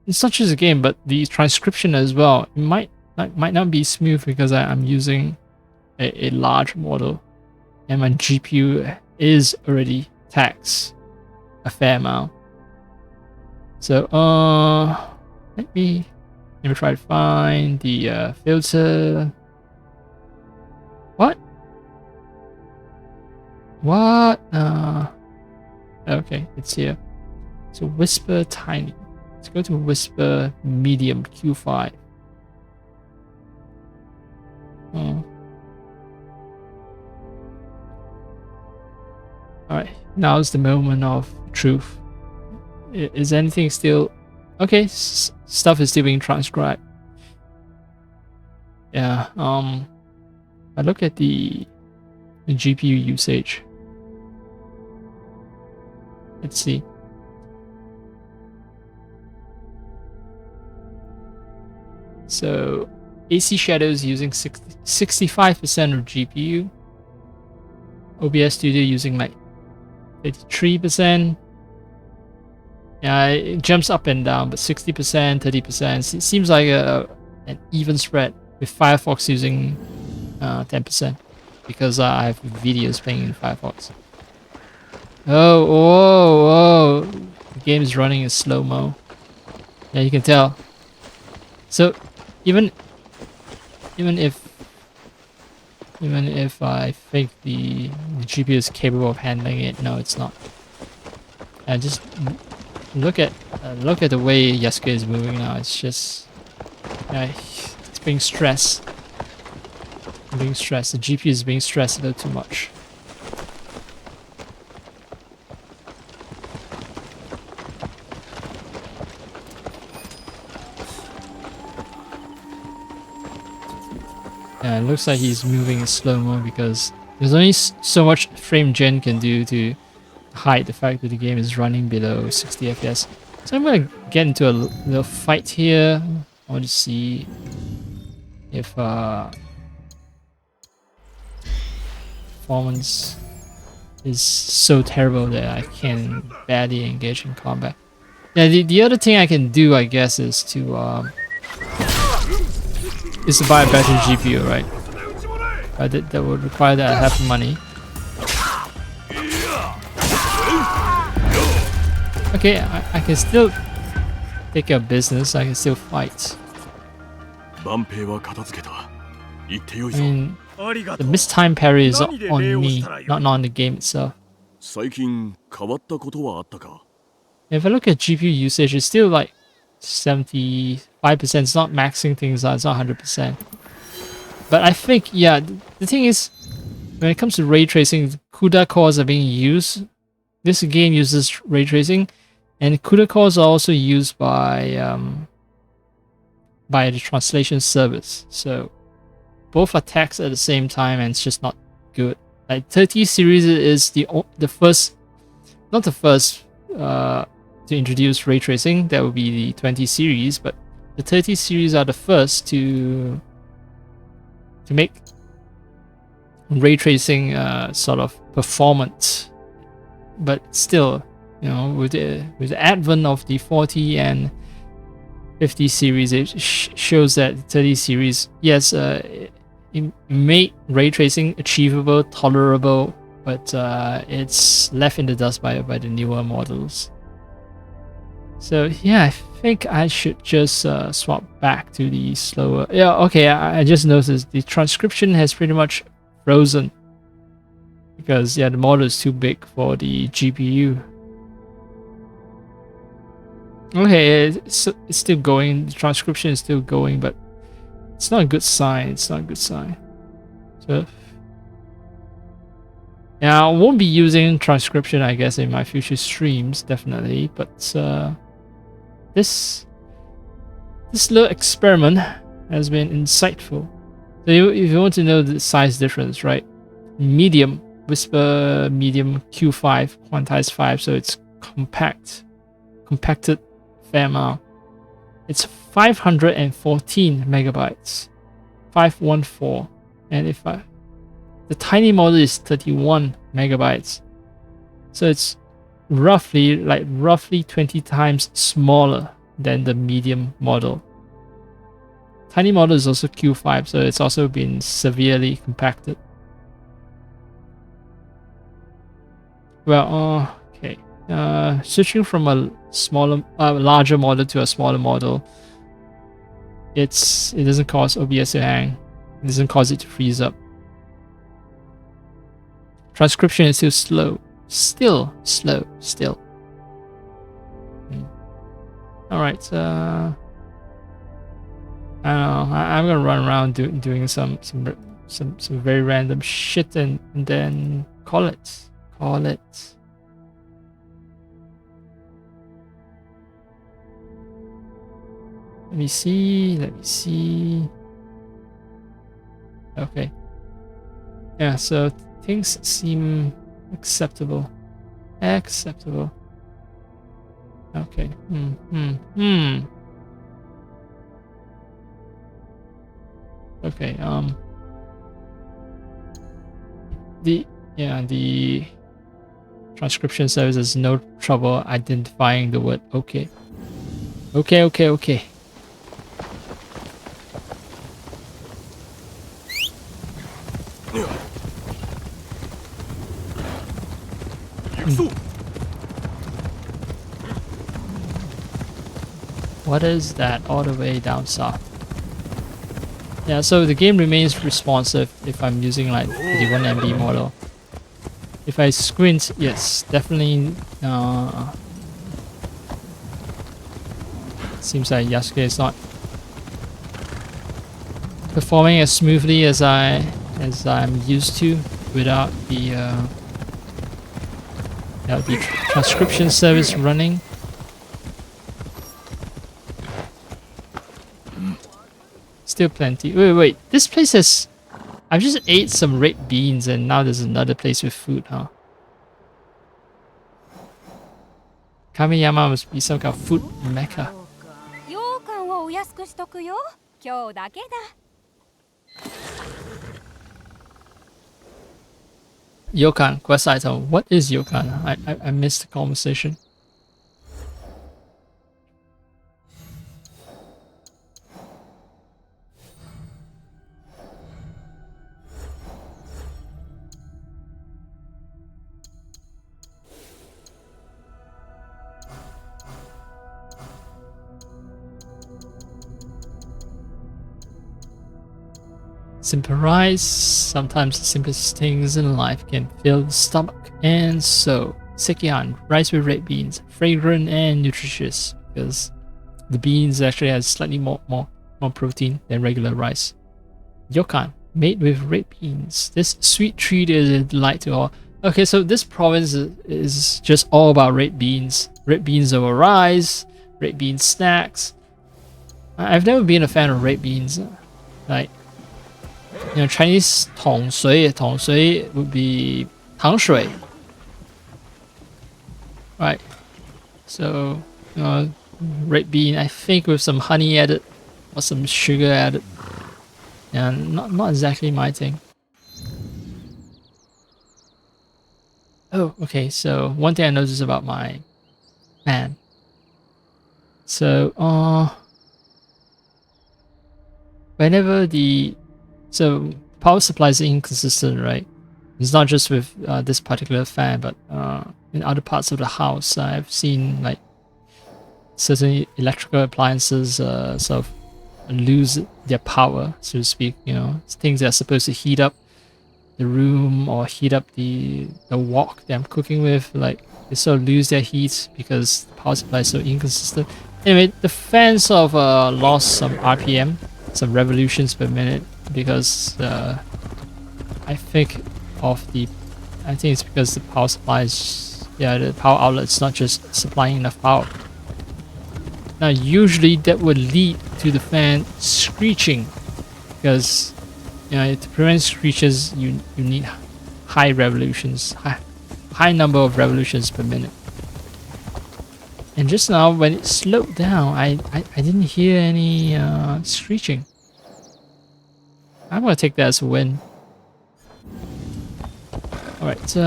A: It's not just a game, but the transcription as well. It might not be smooth because I'm using a large model, and my GPU is already taxed a fair amount. So let me try to find the filter. What? Okay, it's here. So whisper tiny. Let's go to whisper medium Q5. Alright, now's the moment of truth. Is anything still... Okay, stuff is still being transcribed. Yeah, I look at the GPU usage. Let's see. So AC Shadows using 65% of GPU. OBS Studio using like 83%. Yeah, it jumps up and down, but 60%, 30%. It seems like an even spread, with Firefox using 10%. because I have videos playing in Firefox. Oh, whoa, whoa! The game is running in slow-mo. Yeah, you can tell. So, even even if I think the GPU is capable of handling it, no, it's not. And just look at the way Yasuke is moving now. It's just it's being stressed. Being stressed. The GPU is being stressed a little too much. Yeah, it looks like he's moving in slow-mo because there's only so much frame gen can do to hide the fact that the game is running below 60 FPS. So I'm gonna get into a little fight here. I want to see if performance is so terrible that I can barely engage in combat. Yeah, the other thing I can do, I guess, is to buy a better GPU, right? That would require that I have money. Okay, I can still take care of business. I can still fight. I mean, the mistime parry is on me, not on the game itself.
D: 最近変わったことはあったか
A: If I look at GPU usage, it's still like 75%. It's not maxing things out. It's not 100%. But I think, yeah, the thing is, when it comes to ray tracing, CUDA cores are being used. This game uses ray tracing, and CUDA cores are also used by the translation service. So both are taxed at the same time, and it's just not good. Like 30 series is the first, not the first to introduce ray tracing. That would be the 20 series, but the 30 series are the first to make ray tracing sort of performant. But still, you know, with the advent of the 40 and 50 series, it shows that 30 series, yes, it made ray tracing achievable, tolerable, but it's left in the dust by the newer models. So yeah, I think I should just swap back to the slower. Yeah, okay, I just noticed the transcription has pretty much frozen because yeah, the model is too big for the GPU. Okay, it's still going. The transcription is still going, but it's not a good sign. It's not a good sign. So yeah, I won't be using transcription, I guess, in my future streams, definitely. But this little experiment has been insightful. So if you want to know the size difference, right? Medium, Whisper Medium Q5, quantized 5, so it's compacted fair amount. It's 514 megabytes, 514, and the tiny model is 31 megabytes, so it's roughly 20 times smaller than the medium model. Tiny model is also Q5, so it's also been severely compacted. Well, okay. Switching from a larger model to a smaller model, it doesn't cause OBS to hang. It doesn't cause it to freeze up. Transcription is still slow. Still slow. Still. All right. I don't know. I'm gonna run around doing some very random shit and then call it. Call it. Let me see. Okay. Yeah, so things seem acceptable. Okay. Okay, the transcription service has no trouble identifying the word okay. Okay. What is that all the way down south? Yeah, so the game remains responsive if I'm using like 31 MB model. If I squint, yes, definitely seems like Yasuke is not performing as smoothly as I'm used to without the transcription service running. Still plenty. Wait. This place has... I've just ate some red beans and now there's another place with food, huh? Kamiyama must be some kind of food mecca.
E: 羊羹をお安くしとくよ。今日だけだ。
A: Yokan, quest item. What is Yokan? I missed the conversation. Simple rice, sometimes the simplest things in life can fill the stomach. And so, sekihan, rice with red beans, fragrant and nutritious because the beans actually has slightly more protein than regular rice. Yokan, made with red beans. This sweet treat is a delight to all. Okay, so this province is just all about red beans. Red beans over rice, red bean snacks. I've never been a fan of red beans. Like, you know, Chinese 桶水 would be 糖水. Right. So, you know, red bean, I think with some honey added or some sugar added. Yeah, not exactly my thing. Oh, okay. So one thing I noticed about my fan. So, whenever so power supply is inconsistent, right? It's not just with this particular fan, but in other parts of the house, I've seen like certain electrical appliances sort of lose their power, so to speak. You know, things that are supposed to heat up the room or heat up the wok that I'm cooking with, like they sort of lose their heat because the power supply is so inconsistent. Anyway, the fan sort of lost some RPM, some revolutions per minute, because I think it's because the power supply is, the power outlet is not just supplying enough power. Now usually that would lead to the fan screeching, because you know, to prevent screeches you need high revolutions, high number of revolutions per minute. And just now when it slowed down, I didn't hear any screeching. I'm gonna take that as a win. Alright,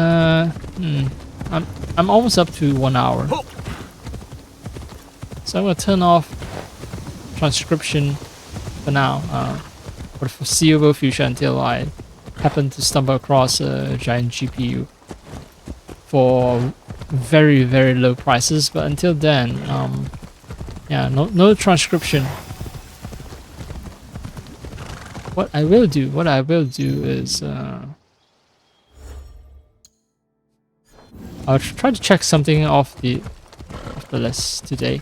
A: I'm almost up to 1 hour. So I'm gonna turn off transcription for now, for the foreseeable future, until I happen to stumble across a giant GPU for very, very low prices. But until then, yeah, no transcription. What I will do is I'll try to check something off the list today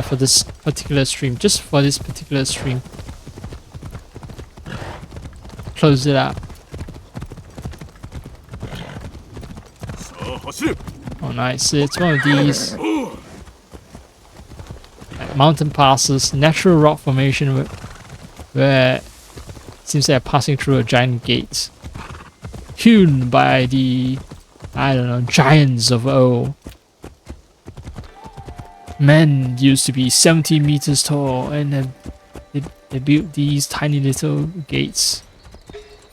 A: for this particular stream, just for this particular stream. Close it out. Oh nice, it's one of these mountain passes, natural rock formation where it seems they are passing through a giant gate hewn by the, I don't know, giants of old. Men used to be 70 meters tall, and then they built these tiny little gates.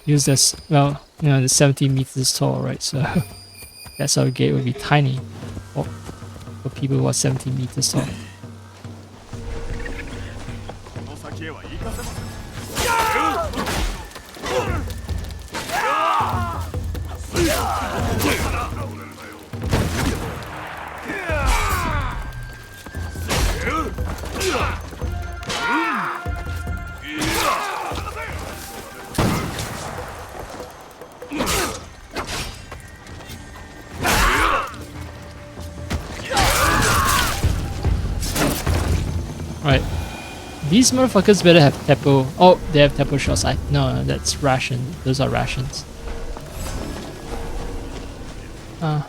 A: Used as, well, you know, the 70 meters tall, right? So that's how a gate would be tiny for people who are 70 meters tall. These motherfuckers better have Tepo. Oh, they have Tepo shots. No, that's ration. Those are rations. I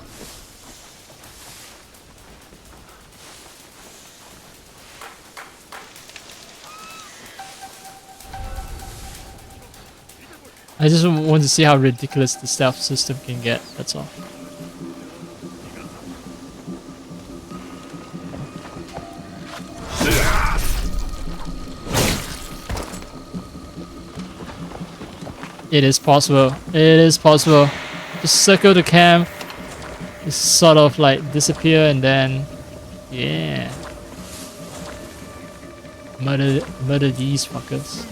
A: just want to see how ridiculous the stealth system can get, that's all. It is possible. It is possible. Just circle the cam. Just sort of like disappear and then... Yeah. Murder these fuckers.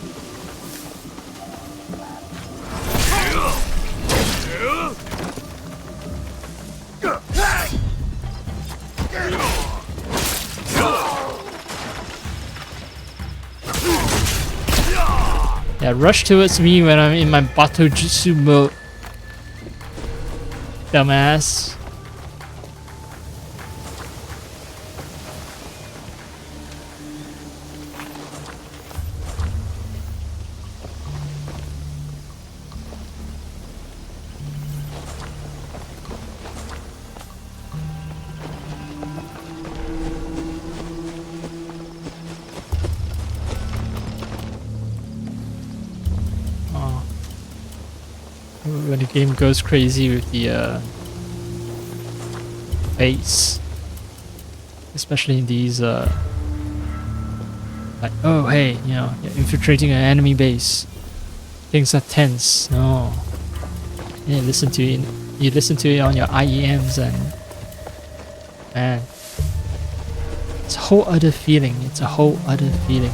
A: Yeah, rush towards me when I'm in my Bato Jutsu mode. Dumbass. When the game goes crazy with the base, especially in these like, oh hey, you know, you're infiltrating an enemy base, things are tense. No, you listen to it. You listen to it on your IEMs, and man, it's a whole other feeling. It's a whole other feeling.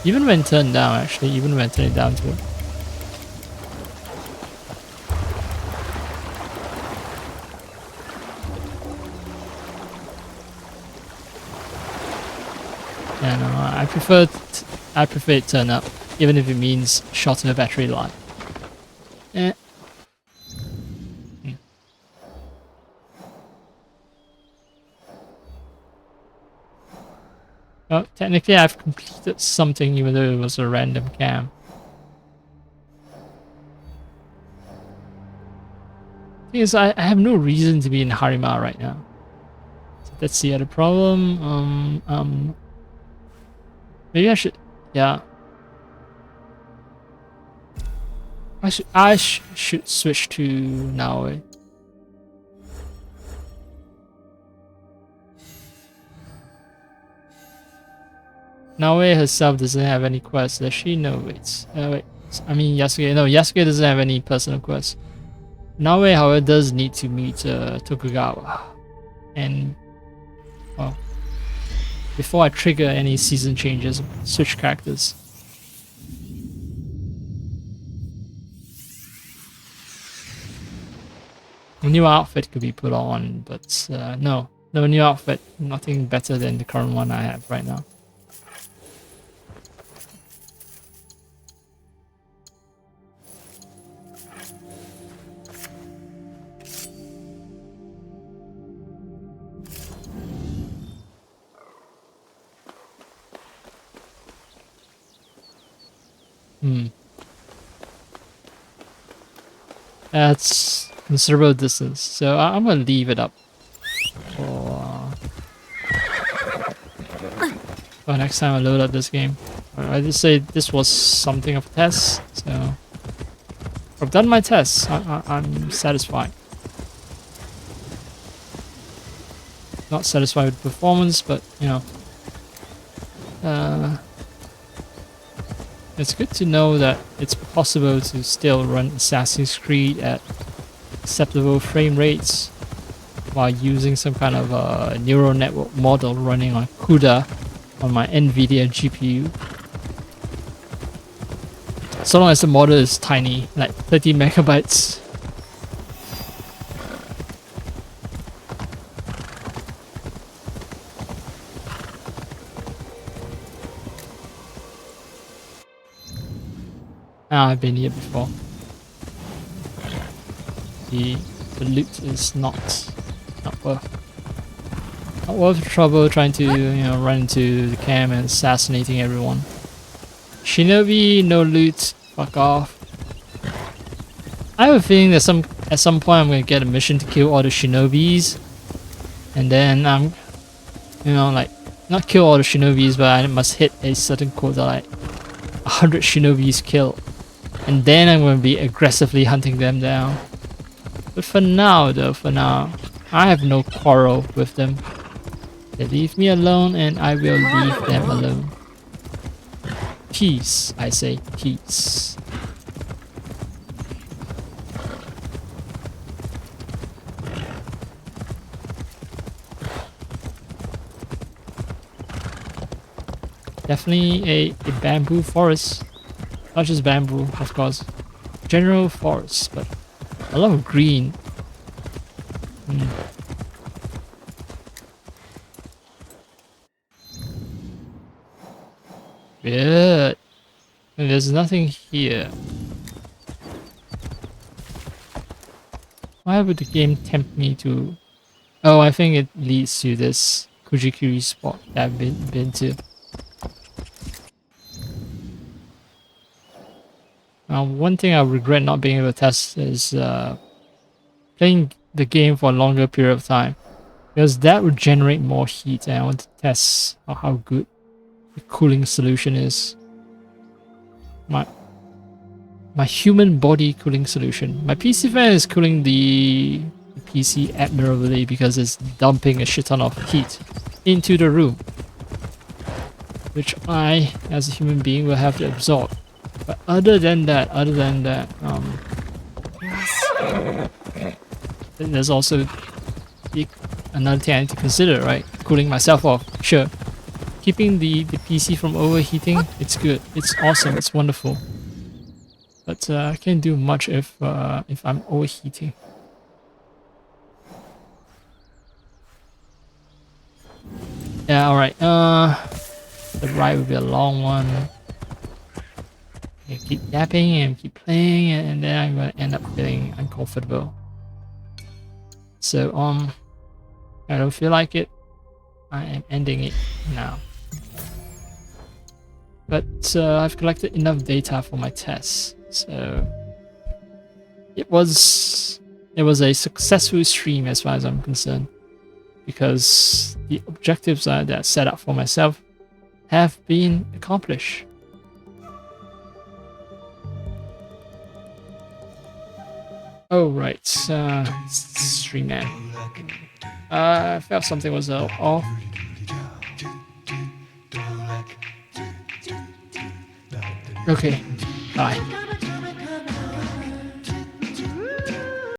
A: Even when turned down, actually, even when turned down to it. Yeah, no, I prefer it turn up, even if it means shorter battery life. Eh. Well, technically I've completed something even though it was a random cam. Thing is, I have no reason to be in Harima right now. So that's the other problem. Maybe I should, yeah. I should switch to Naoe. Naoe herself doesn't have any quests, does she? No, wait. Wait. I mean Yasuke. No, Yasuke doesn't have any personal quests. Naoe, however, does need to meet Tokugawa. And, well, before I trigger any season changes, switch characters. A new outfit could be put on, but no new outfit. Nothing better than the current one I have right now. That's considerable distance, so I'm gonna leave it up for next time I load up this game. I just say this was something of a test, so I've done my tests. I'm satisfied. Not satisfied with performance, but you know, it's good to know that it's possible to still run Assassin's Creed at acceptable frame rates while using some kind of a neural network model running on CUDA on my NVIDIA GPU. So long as the model is tiny, like 30 megabytes. I've been here before. the loot is not worth the trouble trying to run into the camp and assassinating everyone. Shinobi, no loot, fuck off. I have a feeling that at some point I'm gonna get a mission to kill all the shinobis, and then I'm like not kill all the shinobis, but I must hit a certain quota, like 100 shinobis killed, and then I'm gonna be aggressively hunting them down. But for now, I have no quarrel with them. They leave me alone and I will leave them alone. Peace, I say, peace. Definitely a bamboo forest. Not just bamboo, of course. General forest, but a lot of green. Good. And there's nothing here. Why would the game tempt me to... Oh, I think it leads to this Kujikiri spot that I've been to. One thing I regret not being able to test is playing the game for a longer period of time, because that would generate more heat, and I want to test how good the cooling solution is. My human body cooling solution. My PC fan is cooling the PC admirably because it's dumping a shit ton of heat into the room, which I, as a human being, will have to absorb. But other than that, there's also another thing I need to consider, right? Cooling myself off, sure. Keeping the PC from overheating, it's good, it's awesome, it's wonderful. But I can't do much if I'm overheating. Yeah, alright. The ride will be a long one. I keep yapping and keep playing, and then I'm gonna end up feeling uncomfortable. So I don't feel like it. I am ending it now. But I've collected enough data for my tests, so it was a successful stream as far as I'm concerned, because the objectives that I set up for myself have been accomplished. Oh right, stream man. I felt something was off. Okay, bye.